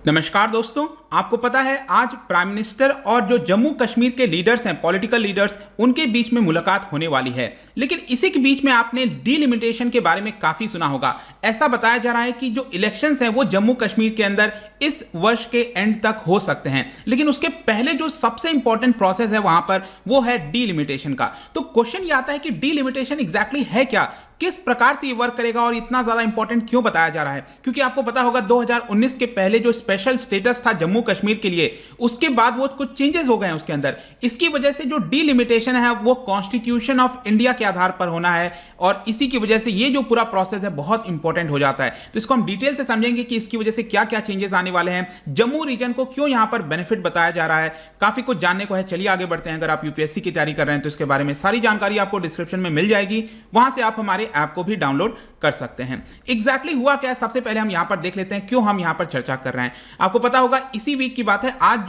नमस्कार दोस्तों, आपको पता है आज प्राइम मिनिस्टर और जो जम्मू कश्मीर के लीडर्स हैं, पॉलिटिकल लीडर्स, उनके बीच में मुलाकात होने वाली है। लेकिन इसी के बीच में आपने डीलिमिटेशन के बारे में काफी सुना होगा। ऐसा बताया जा रहा है कि जो इलेक्शंस हैं वो जम्मू कश्मीर के अंदर इस वर्ष के एंड तक हो सकते हैं, लेकिन उसके पहले जो सबसे इंपॉर्टेंट प्रोसेस है वहां पर वो है डीलिमिटेशन का। तो क्वेश्चन ये आता है कि डीलिमिटेशन एग्जैक्टली है क्या, किस प्रकार से ये वर्क करेगा और इतना ज्यादा इंपॉर्टेंट क्यों बताया जा रहा है। क्योंकि आपको पता होगा 2019 के पहले जो स्पेशल स्टेटस था जम्मू कश्मीर के लिए, उसके बाद वो कुछ चेंजेस हो गए हैं उसके अंदर। इसकी वजह से जो डीलिमिटेशन है वो कॉन्स्टिट्यूशन ऑफ इंडिया के आधार पर होना है और इसी की वजह से ये जो पूरा प्रोसेस है बहुत इंपॉर्टेंट हो जाता है। तो इसको हम डिटेल से समझेंगे कि इसकी वजह से क्या क्या चेंजेस आने वाले हैं, जम्मू रीजन को क्यों यहां पर बेनिफिट बताया जा रहा है। काफी कुछ जानने को है, चलिए आगे बढ़ते हैं। अगर आप यूपीएससी की तैयारी कर रहे हैं तो इसके बारे में सारी जानकारी आपको डिस्क्रिप्शन में मिल जाएगी, वहां से आप हमारे ऐप को भी डाउनलोड कर सकते हैं। एग्जैक्टली हुआ क्या है सबसे पहले हम यहां पर देख लेते हैं, क्यों हम यहां पर चर्चा कर रहे हैं। आपको पता होगा इसी वीक की बात है, आज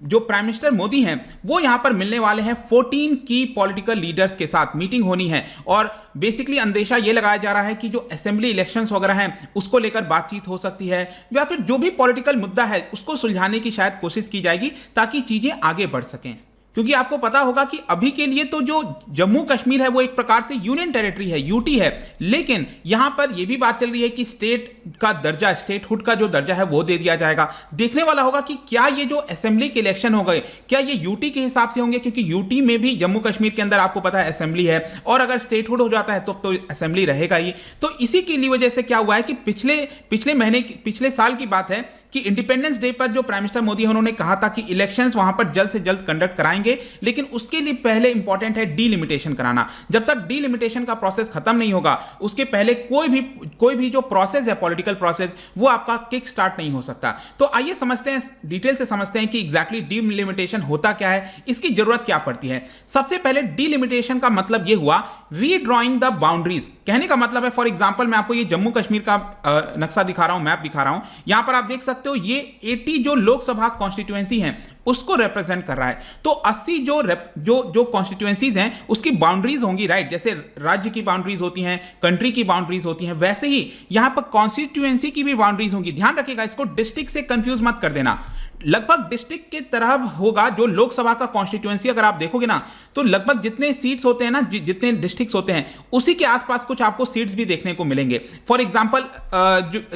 जो प्राइम मिनिस्टर मोदी हैं वो यहां पर मिलने वाले हैं 14 की पॉलिटिकल लीडर्स के साथ मीटिंग होनी है। और बेसिकली अंदेशा यह लगाया जा रहा है कि जो असेंबली इलेक्शंस वगैरह हैं उसको लेकर बातचीत हो सकती है, या फिर जो भी पॉलिटिकल मुद्दा है उसको सुलझाने की शायद कोशिश की जाएगी ताकि चीजें आगे बढ़ सकें। क्योंकि आपको पता होगा कि अभी के लिए तो जो जम्मू कश्मीर है वो एक प्रकार से यूनियन टेरिटरी है, यूटी है, लेकिन यहां पर यह भी बात चल रही है कि स्टेट का दर्जा, स्टेटहुड का जो दर्जा है वो दे दिया जाएगा। देखने वाला होगा कि क्या ये जो असेंबली के इलेक्शन हो गए क्या ये यूटी के हिसाब से होंगे, क्योंकि यूटी में भी जम्मू कश्मीर के अंदर आपको पता है असेंबली है, और अगर स्टेटहुड हो जाता है तो असेंबली रहेगा ही। तो इसी की वजह से क्या हुआ है कि पिछले साल की बात है कि इंडिपेंडेंस डे पर जो प्राइम मिनिस्टर मोदी है उन्होंने कहा था कि इलेक्शंस वहां पर जल्द से जल्द कंडक्ट कराएंगे, लेकिन उसके लिए पहले इंपॉर्टेंट है डीलिमिटेशन कराना। जब तक डीलिमिटेशन का प्रोसेस खत्म नहीं होगा उसके पहले कोई भी जो प्रोसेस है, पॉलिटिकल प्रोसेस, वो आपका किक स्टार्ट नहीं हो सकता। तो आइए समझते हैं, डिटेल से समझते हैं कि एग्जैक्टली डीलिमिटेशन होता क्या है, इसकी जरूरत क्या पड़ती है। सबसे पहले डीलिमिटेशन का मतलब यह हुआ रीड्रॉइंग द बाउंड्रीज। कहने का मतलब है, फॉर एग्जांपल मैं आपको ये जम्मू कश्मीर का नक्शा दिखा रहा हूं, मैप दिखा रहा हूं। यहां पर आप देख सकते हो ये 80 जो लोकसभा कॉन्स्टिट्यूएंसी हैं उसको रिप्रेजेंट कर रहा है। तो 80 जो कॉन्स्टिट्यूएंसीज हैं उसकी बाउंड्रीज होंगी, राइट। जैसे राज्य की बाउंड्रीज होती हैं, कंट्री की बाउंड्रीज होती हैं, वैसे ही यहां पर कॉन्स्टिट्यूएंसी की भी बाउंड्रीज होंगी। ध्यान रखिएगा, इसको डिस्ट्रिक्ट से कंफ्यूज मत कर देना। लगभग डिस्ट्रिक्ट के तरह होगा जो लोकसभा का कॉन्स्टिट्यूएंसी। अगर आप देखोगे ना तो लगभग जितने सीट्स होते हैं ना, जितने डिस्ट्रिक्ट्स होते हैं उसी के आसपास कुछ आपको सीट्स भी देखने को मिलेंगे। फॉर एग्जांपल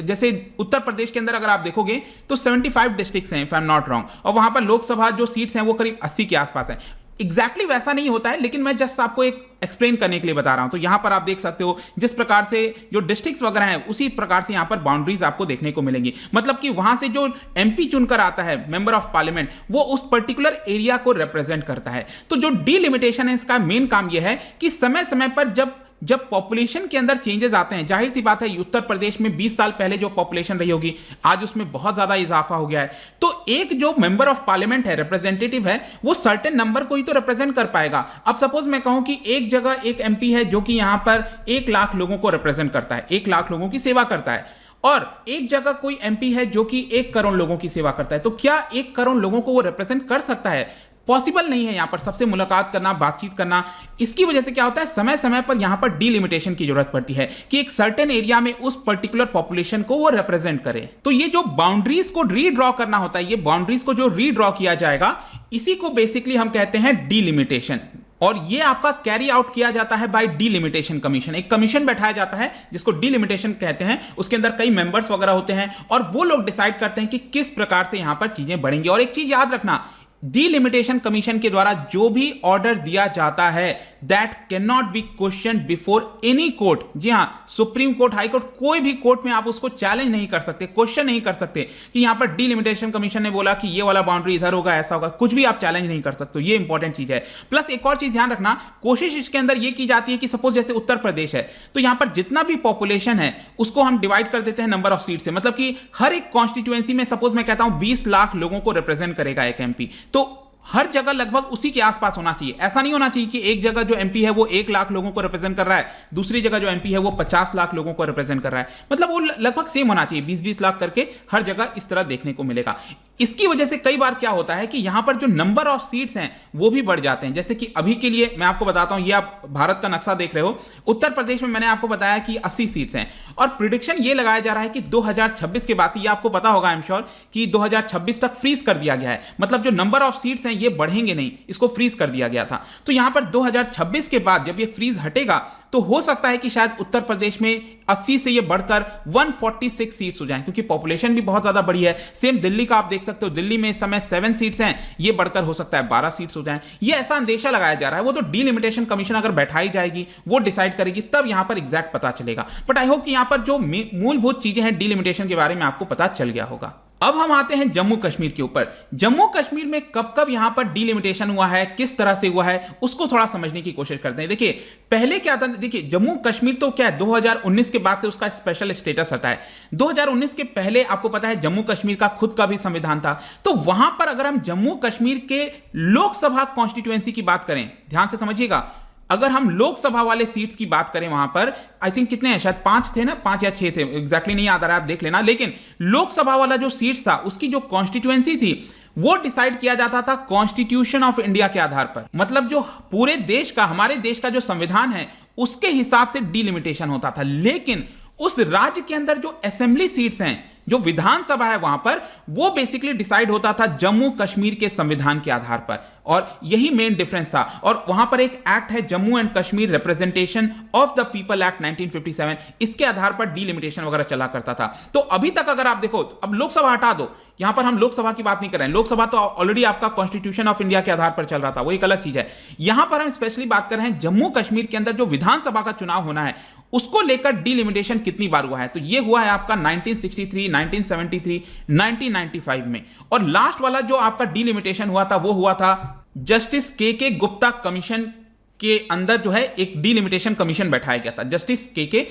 जैसे उत्तर प्रदेश के अंदर अगर आप देखोगे तो 75 डिस्ट्रिक्ट्स हैं if I am not wrong, और वहां पर लोकसभा जो सीट्स हैं वो करीब 80 के आसपास है। एग्जैक्टली वैसा नहीं होता है, लेकिन मैं जस्ट आपको एक एक्सप्लेन करने के लिए बता रहा हूं। तो यहां पर आप देख सकते हो जिस प्रकार से जो डिस्ट्रिक्ट्स वगैरह हैं उसी प्रकार से यहां पर बाउंड्रीज आपको देखने को मिलेंगी। मतलब कि वहां से जो एमपी चुनकर आता है, मेंबर ऑफ पार्लियामेंट, वो उस पर्टिकुलर एरिया को रिप्रेजेंट करता है। तो जो डीलिमिटेशन है इसका मेन काम यह है कि समय समय पर जब पॉपुलेशन के अंदर चेंजेस आते हैं, जाहिर सी बात है उत्तर प्रदेश में 20 साल पहले जो पॉपुलेशन रही होगी आज उसमें बहुत ज्यादा इजाफा हो गया है। तो एक जो मेंबर ऑफ पार्लियामेंट है, रिप्रेजेंटेटिव है, वो सर्टेन नंबर को ही तो रिप्रेजेंट कर पाएगा। अब सपोज मैं कहूं कि एक जगह एक एमपी है जो कि यहां पर 1 लाख लोगों को रिप्रेजेंट करता है, 1 लाख लोगों की सेवा करता है, और एक जगह कोई एमपी है जो कि 1 करोड़ लोगों की सेवा करता है। तो क्या 1 करोड़ लोगों को वो रिप्रेजेंट कर सकता है? पॉसिबल नहीं है यहां पर सबसे मुलाकात करना, बातचीत करना। इसकी वजह से क्या होता है, समय समय पर यहां पर डीलिमिटेशन की जरूरत पड़ती है कि एक सर्टेन एरिया में उस पर्टिकुलर पॉपुलेशन को वो रिप्रेजेंट करे। तो ये जो बाउंड्रीज को रीड्रॉ करना होता है, ये बाउंड्रीज को जो रीड्रॉ किया जाएगा, इसी को बेसिकली हम कहते हैं डीलिमिटेशन। और ये आपका कैरी आउट किया जाता है बाय डीलिमिटेशन कमीशन। एक कमीशन बैठाया जाता है जिसको डीलिमिटेशन कहते हैं, उसके अंदर कई मेंबर्स वगैरह होते हैं और वो लोग डिसाइड करते हैं कि किस प्रकार से यहां पर चीजें बढ़ेंगी। और एक चीज याद रखना, डीलिमिटेशन कमीशन के द्वारा जो भी ऑर्डर दिया जाता है that can not be question before any court. जी हां, सुप्रीम कोर्ट, हाई कोर्ट, कोई भी कोर्ट में आप उसको चैलेंज नहीं कर सकते, क्वेश्चन नहीं कर सकते कि यहां पर डीलिमिटेशन कमीशन ने बोला कि ये वाला बाउंड्री इधर होगा, ऐसा होगा, कुछ भी आप चैलेंज नहीं कर सकते। ये इंपॉर्टेंट चीज है। प्लस एक और चीज ध्यान रखना, कोशिश इसके अंदर यह की जाती है कि सपोज जैसे उत्तर प्रदेश है तो यहां पर जितना भी पॉपुलेशन है उसको हम डिवाइड कर देते हैं नंबर ऑफ सीट से। मतलब कि हर एक कॉन्स्टिट्यूएंसी में सपोज मैं कहता हूं 20 लाख लोगों को रिप्रेजेंट करेगा एक एमपी, तो हर जगह लगभग उसी के आसपास होना चाहिए। ऐसा नहीं होना चाहिए कि एक जगह जो एमपी है वो 1 लाख लोगों को रिप्रेजेंट कर रहा है, दूसरी जगह जो एमपी है वो 50 लाख लोगों को रिप्रेजेंट कर रहा है। मतलब वो लगभग सेम होना चाहिए, 20-20 लाख करके हर जगह इस तरह देखने को मिलेगा। इसकी वजह से कई बार क्या होता है कि यहां पर जो नंबर ऑफ सीट्स हैं वो भी बढ़ जाते हैं। जैसे कि अभी के लिए मैं आपको बताता हूं, ये आप भारत का नक्शा देख रहे हो, उत्तर प्रदेश में मैंने आपको बताया कि 80 सीट्स हैं और प्रिडिक्शन ये लगाया जा रहा है कि 2026 के बाद से, ये आपको पता होगा आई एम श्योर, कि 2026 तक फ्रीज कर दिया गया है। मतलब जो नंबर ऑफ सीट्स हैं ये बढ़ेंगे नहीं, इसको फ्रीज कर दिया गया था। तो यहां पर 2026 के बाद जब ये फ्रीज हटेगा तो हो सकता है कि शायद उत्तर प्रदेश में 80 से ये बढ़कर 146 सीट्स हो जाएं, क्योंकि पॉपुलेशन भी बहुत ज्यादा बड़ी है। सेम दिल्ली का आप देख सकते हो, दिल्ली में इस समय 7 सीट्स हैं, ये बढ़कर हो सकता है 12 सीट्स हो जाएं। ये ऐसा अंदेशा लगाया जा रहा है। वो तो डीलिमिटेशन कमीशन अगर बैठाई जाएगी, वो डिसाइड करेगी, तब यहां पर एग्जैक्ट पता चलेगा। बट आई होप कि यहां पर जो मूलभूत चीजें हैं डीलिमिटेशन के बारे में आपको पता चल गया होगा। अब हम आते हैं जम्मू कश्मीर के ऊपर। जम्मू कश्मीर में कब कब यहां पर डीलिमिटेशन हुआ है, किस तरह से हुआ है, उसको थोड़ा समझने की कोशिश करते हैं। देखिए पहले क्या था, देखिए जम्मू कश्मीर तो क्या है, 2019 के बाद से उसका स्पेशल स्टेटस हटा है। 2019 के पहले आपको पता है जम्मू कश्मीर का खुद का भी संविधान था। तो वहां पर अगर हम जम्मू कश्मीर के लोकसभा कॉन्स्टिट्यूएंसी की बात करें, ध्यान से समझिएगा, अगर हम लोकसभा वाले सीट्स की बात करें, वहां पर आई थिंक कितने हैं, शायद 5 थे ना, 5 या 6 थे, एग्जैक्टली नहीं याद आ रहा है, आप देख लेना। लेकिन लोकसभा वाला जो सीट्स था उसकी जो कॉन्स्टिट्यूएंसी थी वो डिसाइड किया जाता था कॉन्स्टिट्यूशन ऑफ इंडिया के आधार पर। मतलब जो पूरे देश का, हमारे देश का जो संविधान है उसके हिसाब से डीलिमिटेशन होता था। लेकिन उस राज्य के अंदर जो असेंबली सीट्स हैं, जो विधानसभा है, वहां पर वो बेसिकली डिसाइड होता था जम्मू कश्मीर के संविधान के आधार पर। और यही मेन डिफरेंस था। और वहां पर एक एक्ट है, Jammu and Kashmir representation of the people act 1957, इसके आधार पर डीलिमिटेशन वगैरह चला करता था। तो अभी तक अगर आप देखो, अब लोकसभा हटा दो, यहां पर हम लोकसभा की बात नहीं कर रहे हैं, लोकसभा तो ऑलरेडी आपका कॉन्स्टिट्यूशन ऑफ इंडिया के आधार पर चल रहा था, वो एक अलग चीज है। यहां पर हम स्पेशली बात कर रहे हैं जम्मू कश्मीर के अंदर जो विधानसभा का चुनाव होना है उसको लेकर डीलिमिटेशन कितनी बार हुआ है। तो ये हुआ है आपका 1963, 1973, 1995 में। और लास्ट वाला जो आपका डीलिमिटेशन हुआ था वो हुआ था जस्टिस के गुप्ता कमीशन के अंदर, जो है एक डीलिमिटेशन कमीशन बैठाया गया था। जस्टिस के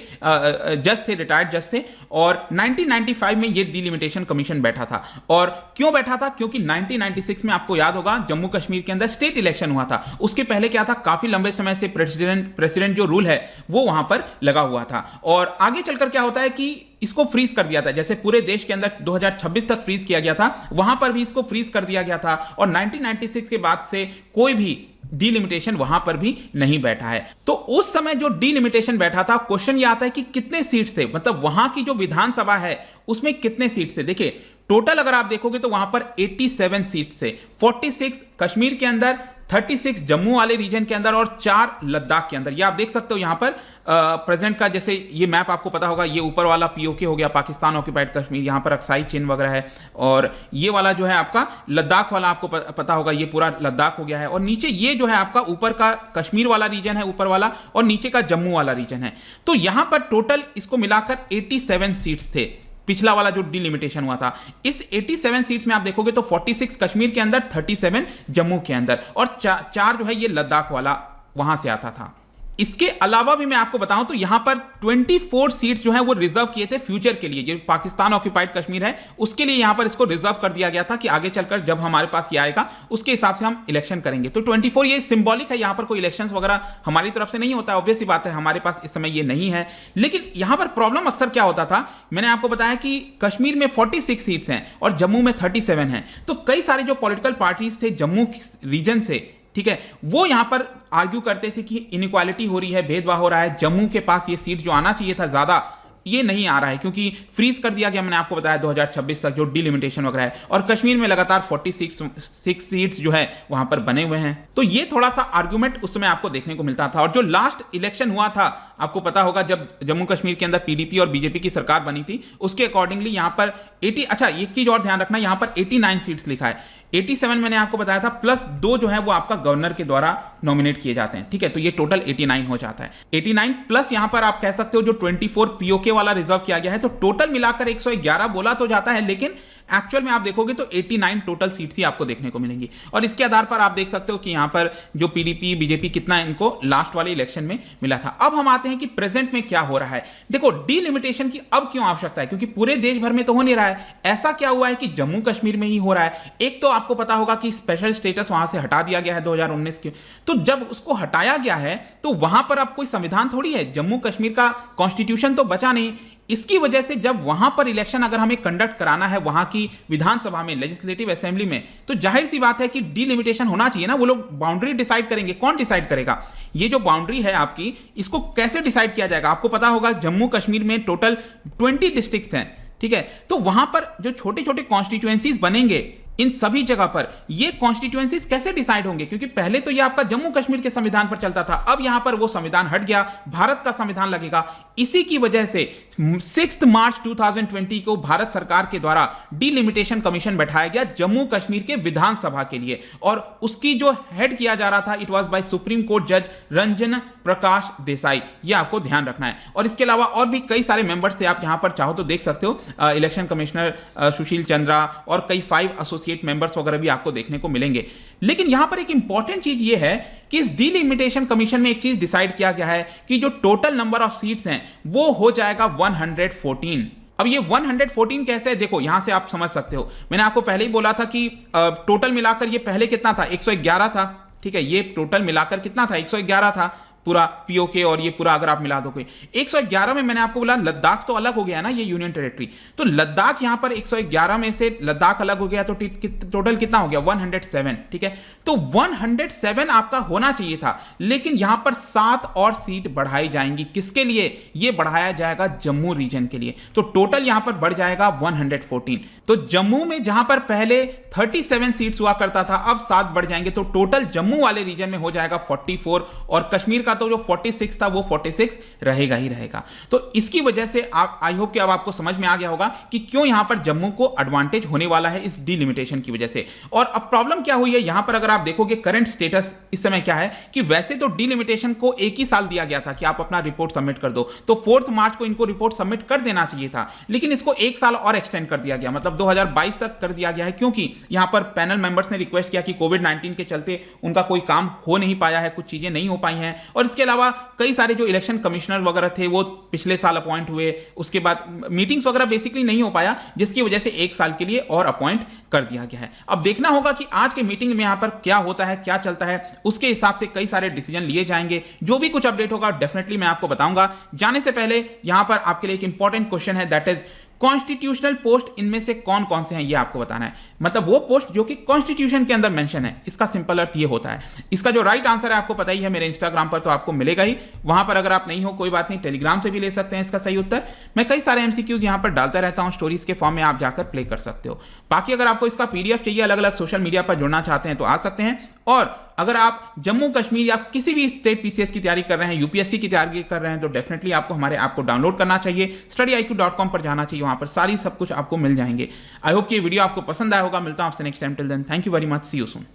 जज थे, रिटायर्ड जज थे, और 1995 में ये डीलिमिटेशन कमीशन बैठा था। और क्यों बैठा था, क्योंकि 1996 में आपको याद होगा जम्मू कश्मीर के अंदर स्टेट इलेक्शन हुआ था। उसके पहले क्या था, काफी लंबे समय से प्रेसिडेंट जो रूल है वो वहां पर लगा हुआ था। और आगे चलकर क्या होता है कि इसको फ्रीज कर दिया था, जैसे पूरे देश के अंदर 2026 तक फ्रीज किया गया था, वहां पर भी इसको फ्रीज कर दिया गया था। और 1996 के बाद से कोई भी डीलिमिटेशन वहां पर भी नहीं बैठा है। तो उस समय जो डीलिमिटेशन बैठा था, क्वेश्चन ये आता है कि कितने सीट्स थे, मतलब वहां की जो विधानसभा है उसमें कितने सीट्स थे। देखिए टोटल अगर आप देखोगे तो वहां पर 87 सीट्स थे, 46 कश्मीर के अंदर, 36 जम्मू वाले रीजन के अंदर और 4 लद्दाख के अंदर। ये आप देख सकते हो यहां पर प्रेजेंट का, जैसे ये मैप आपको पता होगा, ये ऊपर वाला पीओके हो गया, पाकिस्तान ऑक्यूपाइड कश्मीर, यहां पर अक्साई चिन्ह वगैरह है। और ये वाला जो है आपका लद्दाख वाला, आपको पता होगा ये पूरा लद्दाख हो गया है। और नीचे ये जो है आपका ऊपर का कश्मीर वाला रीजन है, ऊपर वाला, और नीचे का जम्मू वाला रीजन है। तो यहां पर टोटल इसको मिलाकर 87 सीट्स थे, पिछला वाला जो डीलिमिटेशन हुआ था। इस 87 सीट्स में आप देखोगे तो 46 कश्मीर के अंदर, 37 जम्मू के अंदर, और 4 जो है ये लद्दाख वाला वहां से आता था। इसके अलावा भी मैं आपको बताऊं तो यहां पर 24 सीट्स जो है वो रिजर्व किए थे फ्यूचर के लिए, जो पाकिस्तान ऑक्यूपाइड कश्मीर है उसके लिए यहां पर इसको रिजर्व कर दिया गया था कि आगे चलकर जब हमारे पास ये आएगा उसके हिसाब से हम इलेक्शन करेंगे। तो 24 ये सिंबॉलिक है, यहां पर कोई इलेक्शंस वगैरह हमारी तरफ से नहीं होता है, ऑब्वियस सी बात है, हमारे पास इस समय ये नहीं है। लेकिन यहां पर प्रॉब्लम अक्सर क्या होता था, मैंने आपको बताया कि कश्मीर में 46 सीट्स हैं और जम्मू में 37 हैं। तो कई सारे जो पॉलिटिकल पार्टीज थे जम्मू रीजन से, ठीक है, वो यहां पर आर्ग्यू करते थे कि इनइक्वालिटी हो रही है, भेदभाव हो रहा है, जम्मू के पास ये सीट जो आना चाहिए था ज्यादा, ये नहीं आ रहा है क्योंकि फ्रीज कर दिया गया, मैंने आपको बताया 2026 तक जो डीलिमिटेशन वगैरह है। और कश्मीर में लगातार 46 सीट्स जो है वहां पर बने हुए हैं। तो ये थोड़ा सा आर्गुमेंट उस समय आपको देखने को मिलता था। और जो लास्ट इलेक्शन हुआ था, आपको पता होगा जब जम्मू कश्मीर के अंदर पीडीपी और बीजेपी की सरकार बनी थी, उसके अकॉर्डिंगली यहां पर 80, अच्छा एक चीज और ध्यान रखना, यहां पर 89 सीट्स लिखा है, 87 मैंने आपको बताया था, प्लस 2 जो है वो आपका गवर्नर के द्वारा नॉमिनेट किए जाते हैं, ठीक है, तो ये टोटल 89 हो जाता है। 89 प्लस यहां पर आप कह सकते हो जो 24 पीओके वाला रिजर्व किया गया है, तो टोटल मिलाकर 111 बोला तो जाता है, लेकिन एक्चुअल में आप देखोगे तो 89 टोटल सीट्स ही आपको देखने को मिलेंगी। और इसके आधार पर आप देख सकते हो कि यहां पर जो पीडीपी बीजेपी कितना इनको लास्ट वाले इलेक्शन में मिला था। अब हम आते हैं कि प्रेजेंट में क्या हो रहा है। देखो डीलिमिटेशन की अब क्यों आवश्यकता है, क्योंकि पूरे देश भर में तो हो नहीं रहा है, ऐसा क्या हुआ है कि जम्मू कश्मीर में ही हो रहा है। एक तो आपको पता होगा कि स्पेशल स्टेटस वहां से हटा दिया गया है 2019 के, तो जब उसको हटाया गया है तो वहां पर अब कोई संविधान थोड़ी है, जम्मू कश्मीर का कॉन्स्टिट्यूशन तो बचा नहीं, इसकी वजह से जब वहां पर इलेक्शन अगर हमें कंडक्ट कराना है वहां की विधानसभा में, लेजिस्लेटिव असेंबली में, तो जाहिर सी बात है कि डिलिमिटेशन होना चाहिए ना। वो लोग बाउंड्री डिसाइड करेंगे। कौन डिसाइड करेगा? ये जो बाउंड्री है आपकी, इसको कैसे डिसाइड किया जाएगा? आपको पता होगा जम्मू कश्मीर में टोटल 20 डिस्ट्रिक्ट्स हैं, ठीक है। तो वहां पर जो छोटे छोटे कॉन्स्टिट्यूएंसीज बनेंगे, इन सभी जगह पर ये कॉन्स्टिट्यूएंसीज कैसे डिसाइड होंगे? क्योंकि पहले तो ये आपका जम्मू कश्मीर के संविधान पर चलता था, अब यहां पर वो संविधान हट गया, भारत का संविधान लगेगा। इसी की वजह से 6 मार्च 2020 को भारत सरकार के द्वारा डिलिमिटेशन कमीशन बैठाया गया जम्मू कश्मीर के विधानसभा के लिए, और उसकी जो हेड किया जा रहा था, it was by supreme court जज रंजन प्रकाश देसाई। ये आपको ध्यान रखना है। और इसके अलावा और भी कई सारे मेंबर्स थे, आप यहां पर चाहो तो देख सकते हो। इलेक्शन कमिश्नर सुशील चंद्रा और कई 5 एसोसिएट मेंबर्स वगैरह भी आपको देखने को मिलेंगे। लेकिन यहां पर एक इंपॉर्टेंट चीज ये है कि इस डिलिमिटेशन कमीशन में एक चीज डिसाइड किया गया है कि जो टोटल नंबर ऑफ सीट्स हैं वो हो जाएगा 114। अब ये 114 कैसे है? देखो यहां से आप समझ सकते हो। मैंने आपको पहले ही बोला था कि टोटल मिलाकर ये पहले कितना था? 111 था, ठीक है। ये टोटल मिलाकर कितना था? 111 था पूरा पीओके, और ये पूरा अगर आप मिला दो कोई 111 में मैंने आपको बोला लद्दाख तो अलग हो गया ना, ये यूनियन टेरिटरी। तो लद्दाख यहां पर 111 में से लद्दाख अलग हो गया, तो टोटल कितना हो गया? 107, ठीक है। तो 107 आपका होना चाहिए था, लेकिन यहां पर 7 और सीट बढ़ाई जाएंगी। किसके लिए? ये बढ़ाया जाएगा जम्मू रीजन के लिए। तो टोटल यहां पर बढ़ जाएगा 114। तो जम्मू में जहां पर पहले 37 सीट्स हुआ करता था, अब 7 बढ़ जाएंगे, तो टोटल जम्मू वाले रीजन में हो जाएगा 44, और कश्मीर का तो जो 46 था वो 46 रहेगा ही रहेगा। तो इसकी वजह से आप, आई होप कि अब आपको समझ में आ गया होगा कि क्यों यहां पर जम्मू को एडवांटेज होने वाला है इस डिलिमिटेशन की वजह से। और अब प्रॉब्लम क्या हुई है यहां पर, अगर आप देखोगे करंट स्टेटस इस समय क्या है कि वैसे तो डिलिमिटेशन को एक ही साल दिया गया था कि आप अपना रिपोर्ट सबमिट कर दो, तो 4 मार्च को इनको रिपोर्ट सबमिट कर देना चाहिए था, लेकिन इसको 1 साल और एक्सटेंड कर दिया गया, मतलब 2022 तक कर दिया गया है, क्योंकि यहां पर पैनल मेंबर्स ने रिक्वेस्ट किया कि कोविड-19 के चलते उनका कोई काम हो नहीं पाया है, कुछ चीजें नहीं हो पाई हैं। और इसके अलावा कई सारे जो इलेक्शन कमिश्नर वगैरह थे वो पिछले साल अपॉइंट हुए, उसके बाद मीटिंग्स वगैरह बेसिकली नहीं हो पाया, जिसकी वजह से 1 साल के लिए और अपॉइंट कर दिया गया है। अब देखना होगा कि आज के मीटिंग में यहां पर क्या होता है, क्या चलता है, उसके हिसाब से कई सारे डिसीजन लिए जाएंगे। जो भी कुछ अपडेट होगा डेफिनेटली मैं आपको बताऊंगा। जाने से पहले यहां पर आपके लिए एक इंपॉर्टेंट क्वेश्चन है, दैट इज कॉन्स्टिट्यूशनल पोस्ट इनमें से कौन कौन से हैं ये आपको बताना है। मतलब वो पोस्ट जो कि कॉन्स्टिट्यूशन के अंदर मेंशन है, इसका सिंपल अर्थ ये होता है। इसका जो राइट आंसर है आपको पता ही है, मेरे इंस्टाग्राम पर तो आपको मिलेगा ही। वहां पर अगर आप नहीं हो कोई बात नहीं, टेलीग्राम से भी ले सकते हैं इसका सही उत्तर। मैं कई सारे एमसीक्यूज यहां पर डालता रहता हूं, स्टोरीज के फॉर्म में आप जाकर प्ले कर सकते हो। बाकी अगर आपको इसका पीडीएफ चाहिए, अलग अलग सोशल मीडिया पर जुड़ना चाहते हैं तो आ सकते हैं। और अगर आप जम्मू कश्मीर या किसी भी स्टेट पीसीएस की तैयारी कर रहे हैं, यूपीएससी की तैयारी कर रहे हैं, तो डेफिनेटली आपको हमारे ऐप को डाउनलोड करना चाहिए, studyIQ.com पर जाना चाहिए, वहां पर सारी सब कुछ आपको मिल जाएंगे। आई होप कि ये वीडियो आपको पसंद आया होगा। मिलता हूं आपसे next time. Till then thank you very much, see you soon.